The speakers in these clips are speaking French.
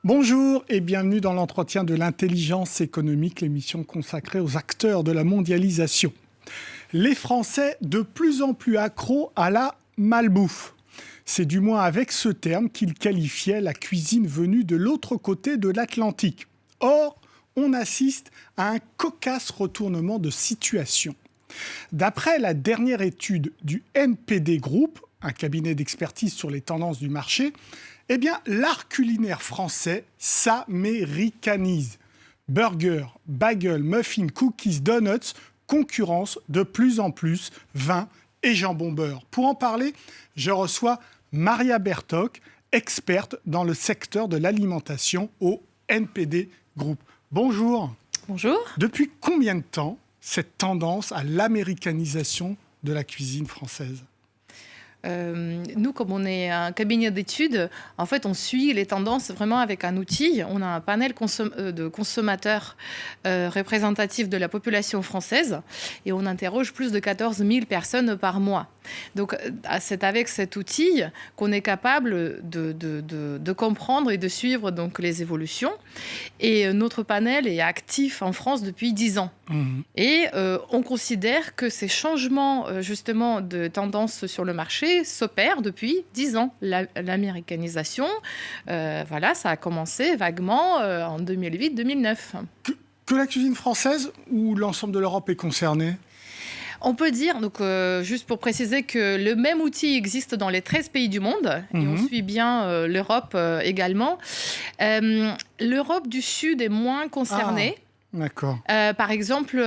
Bonjour et bienvenue dans l'entretien de l'intelligence économique, l'émission consacrée aux acteurs de la mondialisation. Les Français de plus en plus accros à la malbouffe. C'est du moins avec ce terme qu'ils qualifiaient la cuisine venue de l'autre côté de l'Atlantique. Or, on assiste à un cocasse retournement de situation. D'après la dernière étude du NPD Group, un cabinet d'expertise sur les tendances du marché, eh bien, l'art culinaire français s'américanise. Burgers, bagels, muffins, cookies, donuts concurrencent de plus en plus vin et jambon beurre. Pour en parler, je reçois Maria Bertoc, experte dans le secteur de l'alimentation au NPD Group. Bonjour. Bonjour. Depuis combien de temps cette tendance à l'américanisation de la cuisine française ? Nous, comme on est un cabinet d'études, en fait, on suit les tendances vraiment avec un outil. On a un panel de consommateurs représentatifs de la population française et on interroge plus de 14 000 personnes par mois. Donc, c'est avec cet outil qu'on est capable de comprendre et de suivre donc, les évolutions. Et notre panel est actif en France depuis 10 ans. Et on considère que ces changements, justement, de tendance sur le marché s'opère depuis 10 ans. L'américanisation, voilà, ça a commencé vaguement en 2008-2009. Que la cuisine française ou l'ensemble de l'Europe est concernée ? On peut dire, donc, juste pour préciser, que le même outil existe dans les 13 pays du monde, et on suit bien l'Europe également. L'Europe du Sud est moins concernée. D'accord. Par exemple,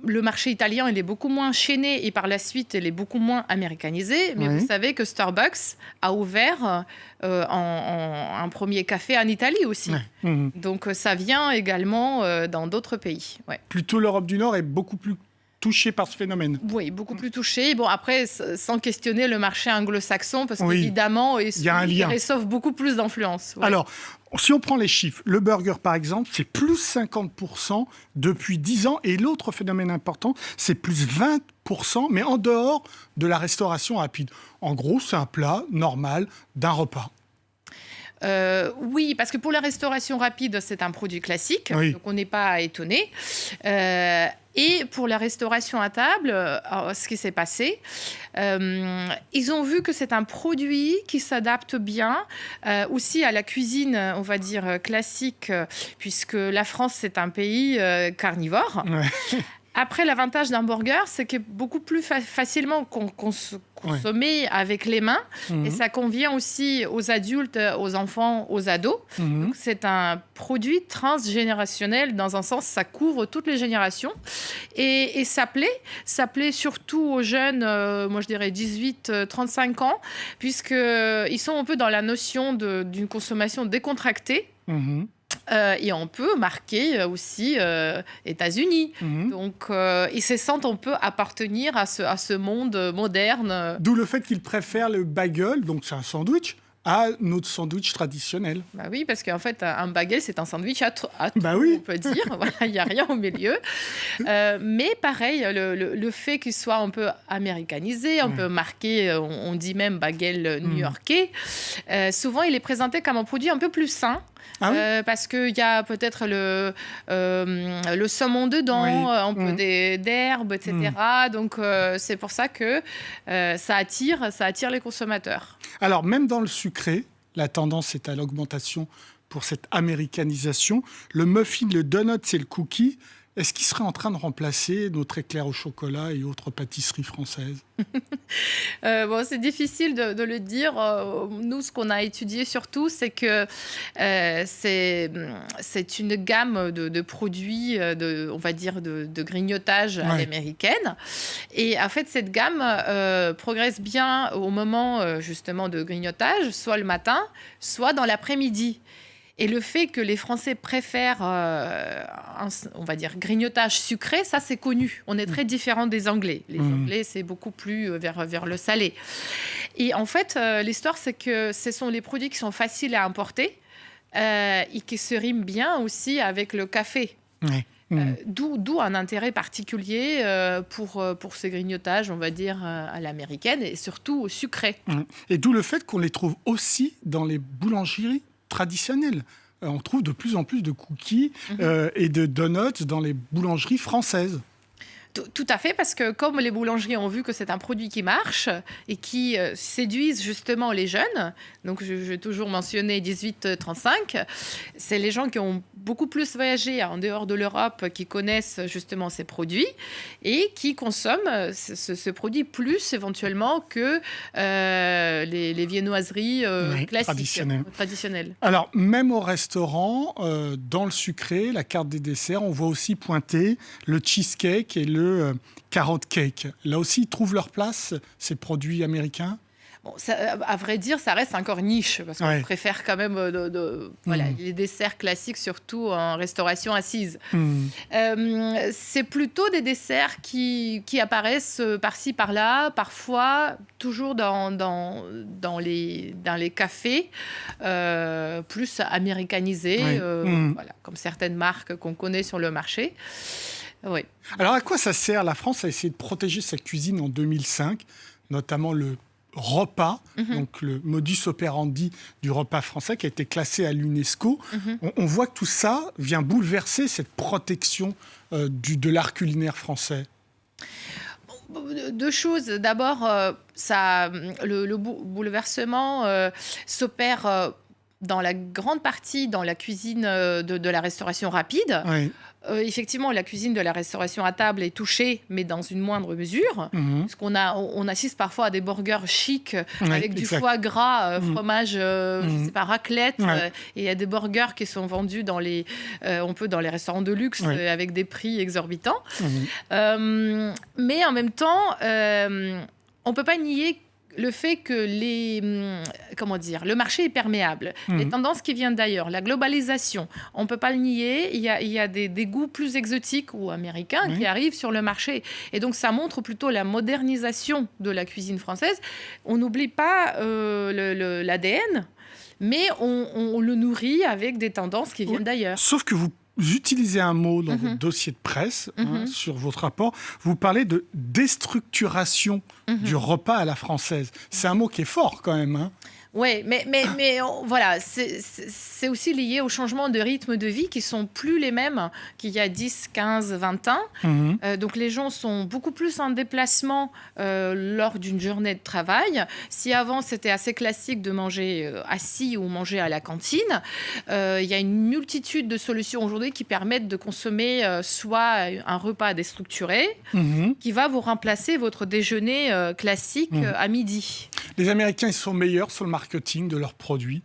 le marché italien, il est beaucoup moins chaîné et par la suite, il est beaucoup moins américanisé. Mais vous savez que Starbucks a ouvert un premier café en Italie aussi. Donc, ça vient également dans d'autres pays. Ouais. Plutôt l'Europe du Nord est beaucoup plus touchée par ce phénomène. Oui, beaucoup plus touchée. Bon, après, sans questionner le marché anglo-saxon, parce qu'évidemment, il reçoit beaucoup plus d'influence. Ouais. Alors, si on prend les chiffres, le burger, par exemple, c'est plus 50% depuis 10 ans. Et l'autre phénomène important, c'est plus 20%, mais en dehors de la restauration rapide. En gros, c'est un plat normal d'un repas. Oui, parce que pour la restauration rapide, c'est un produit classique, donc on n'est pas étonné. Et pour la restauration à table, ce qui s'est passé, ils ont vu que c'est un produit qui s'adapte bien aussi à la cuisine, on va dire, classique, puisque la France, c'est un pays carnivore. Après, l'avantage d'un burger, c'est qu'il est beaucoup plus facilement consommé avec les mains. Et ça convient aussi aux adultes, aux enfants, aux ados. Donc, c'est un produit transgénérationnel. Dans un sens, ça couvre toutes les générations. Et ça plaît surtout aux jeunes, moi je dirais 18-35 ans, puisqu'ils sont un peu dans la notion d'une consommation décontractée. Et on peut marquer aussi États-Unis. Donc, ils se sentent un peu appartenir à ce monde moderne. D'où le fait qu'ils préfèrent le bagel, donc c'est un sandwich, à notre sandwich traditionnel. Bah oui, parce qu'en fait, un bagel, c'est un sandwich à tout, on peut dire. Voilà, il n'y a rien au milieu. Mais pareil, le fait qu'il soit un peu américanisé, un peu marqué, on dit même bagel new-yorkais, souvent, il est présenté comme un produit un peu plus sain. Parce qu'il y a peut-être le saumon dedans, un peu d'herbes, etc. Donc, c'est pour ça que ça attire les consommateurs. Alors, même dans le sucré, la tendance est à l'augmentation pour cette américanisation. Le muffin, le donut et le cookie, est-ce qu'ils seraient en train de remplacer notre éclair au chocolat et autres pâtisseries françaises ? C'est difficile de le dire. Nous, ce qu'on a étudié surtout, c'est que c'est une gamme de produits, on va dire, de grignotage à l'américaine. Et en fait, cette gamme progresse bien au moment, justement, de grignotage, soit le matin, soit dans l'après-midi. Et le fait que les Français préfèrent, on va dire, grignotage sucré, ça, c'est connu. On est très différent des Anglais. Les Anglais, c'est beaucoup plus vers le salé. Et en fait, l'histoire, c'est que ce sont les produits qui sont faciles à importer et qui se riment bien aussi avec le café. D'où un intérêt particulier pour ces grignotages, on va dire, à l'américaine et surtout au sucré. Et d'où le fait qu'on les trouve aussi dans les boulangeries traditionnel. On trouve de plus en plus de cookies et de donuts dans les boulangeries françaises. Tout à fait, parce que comme les boulangeries ont vu que c'est un produit qui marche et qui séduisent justement les jeunes, donc je vais toujours mentionner 18-35, c'est les gens qui ont beaucoup plus voyagé en dehors de l'Europe qui connaissent justement ces produits et qui consomment ce produit plus éventuellement que les viennoiseries classiques, traditionnelles. Alors, même au restaurant, dans le sucré, la carte des desserts, on voit aussi pointer le cheesecake et le carrot cake. Là aussi, ils trouvent leur place, ces produits américains? Bon, à vrai dire, ça reste encore niche, parce qu'on préfère quand même les desserts classiques, surtout en restauration assise. C'est plutôt des desserts qui apparaissent par-ci, par-là, parfois toujours dans les cafés, plus américanisés, comme certaines marques qu'on connaît sur le marché. Oui. Alors, à quoi ça sert? La France a essayé de protéger sa cuisine en 2005, notamment le repas, donc le modus operandi du repas français qui a été classé à l'UNESCO. On voit que tout ça vient bouleverser cette protection de l'art culinaire français. Deux choses. D'abord, le bouleversement s'opère dans la grande partie dans la cuisine de la restauration rapide. Oui. Effectivement, la cuisine de la restauration à table est touchée, mais dans une moindre mesure. Parce on assiste parfois à des burgers chics avec du foie gras, fromage, je sais pas, raclette. Et il y a des burgers qui sont vendus dans les restaurants de luxe avec des prix exorbitants. Mais en même temps, on peut pas nier le fait que le marché est perméable, les tendances qui viennent d'ailleurs, la globalisation, on ne peut pas le nier, il y a des goûts plus exotiques ou américains qui arrivent sur le marché. Et donc, ça montre plutôt la modernisation de la cuisine française. On n'oublie pas l'ADN, mais on le nourrit avec des tendances qui viennent d'ailleurs. Sauf que vous utilisez un mot dans votre dossier de presse, sur votre rapport, vous parlez de déstructuration du repas à la française. C'est un mot qui est fort quand même. Oui, mais voilà, c'est aussi lié au changement de rythme de vie qui sont plus les mêmes qu'il y a 10, 15, 20 ans. Donc les gens sont beaucoup plus en déplacement lors d'une journée de travail. Si avant c'était assez classique de manger assis ou manger à la cantine, il y a une multitude de solutions aujourd'hui qui permettent de consommer soit un repas déstructuré qui va vous remplacer votre déjeuner classique à midi. Les Américains, ils sont meilleurs sur le marketing de leurs produits.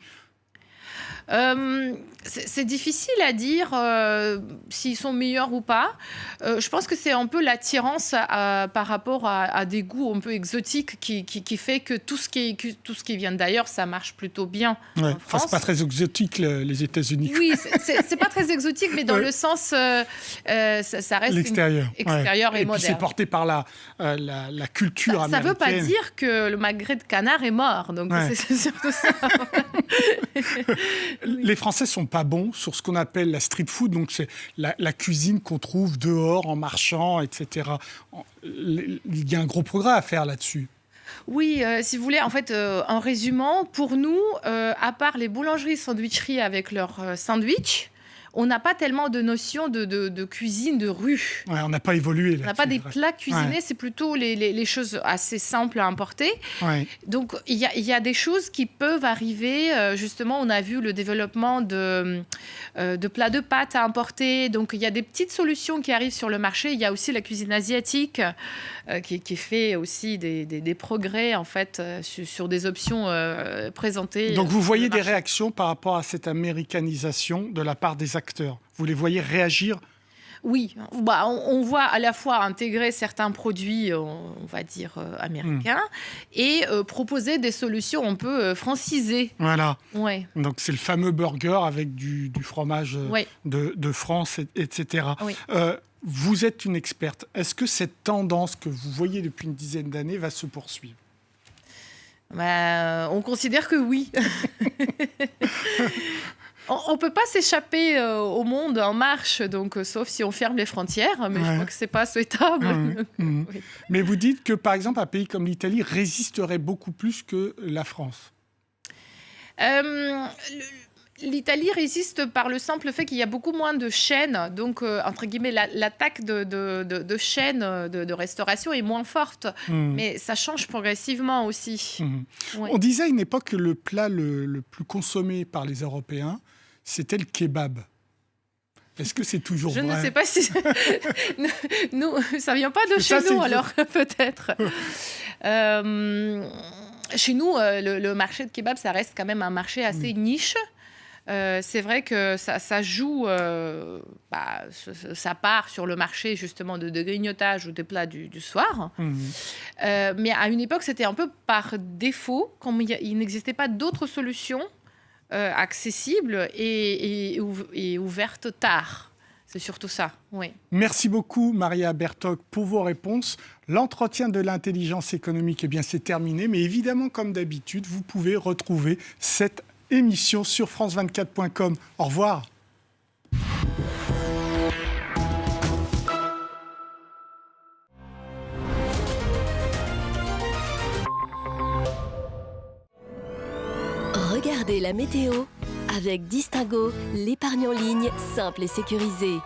C'est difficile à dire s'ils sont meilleurs ou pas. Je pense que c'est un peu l'attirance par rapport à des goûts un peu exotiques qui fait que tout ce qui vient d'ailleurs, ça marche plutôt bien en France. C'est pas très exotique, les États-Unis. Oui, c'est pas très exotique, mais dans le sens, ça reste extérieur et moderne. Et puis c'est porté par la culture américaine. Ça veut pas dire que le magret de canard est mort, donc c'est surtout ça. Les Français sont pas bons sur ce qu'on appelle la street food, donc c'est la cuisine qu'on trouve dehors en marchant, etc. Il y a un gros progrès à faire là-dessus. Oui, si vous voulez, en fait, en résumant, pour nous, à part les boulangeries sandwicheries avec leurs sandwichs, on n'a pas tellement de notion de cuisine de rue. On n'a pas évolué là-dessus. On n'a pas des plats cuisinés, c'est plutôt les choses assez simples à importer. Donc, il y a des choses qui peuvent arriver. Justement, on a vu le développement de plats de pâtes à importer. Donc, il y a des petites solutions qui arrivent sur le marché. Il y a aussi la cuisine asiatique qui fait aussi des progrès, en fait, sur des options présentées. Donc, vous voyez des réactions par rapport à cette américanisation de la part des acteurs. Vous les voyez réagir? Oui, on voit à la fois intégrer certains produits, on va dire, américains, et proposer des solutions un peu francisées. Voilà. Donc, c'est le fameux burger avec du fromage de France, etc. Vous êtes une experte. Est-ce que cette tendance que vous voyez depuis une dizaine d'années va se poursuivre? On considère que oui. On ne peut pas s'échapper au monde en marche, donc, sauf si on ferme les frontières, mais je crois que ce n'est pas souhaitable. Mais vous dites que, par exemple, un pays comme l'Italie résisterait beaucoup plus que la France. L'Italie résiste par le simple fait qu'il y a beaucoup moins de chaînes. Donc, entre guillemets, l'attaque de chaînes de restauration est moins forte. Mais ça change progressivement aussi. Ouais. On disait à une époque que le plat le plus consommé par les Européens, c'était le kebab. Est-ce que c'est toujours vrai ? Je ne sais pas si... nous, ça ne vient pas de chez nous, alors peut-être. Chez nous, le marché de kebab, ça reste quand même un marché assez niche. C'est vrai que ça joue, ça part sur le marché justement de grignotage ou de plats du soir. Mais à une époque, c'était un peu par défaut, comme il n'existait pas d'autres solutions accessibles et ouvertes tard. C'est surtout ça, oui. Merci beaucoup, Maria Bertoc, pour vos réponses. L'entretien de l'intelligence économique, c'est terminé. Mais évidemment, comme d'habitude, vous pouvez retrouver cette émission sur france24.com. Au revoir. Regardez la météo avec Distingo, l'épargne en ligne simple et sécurisée.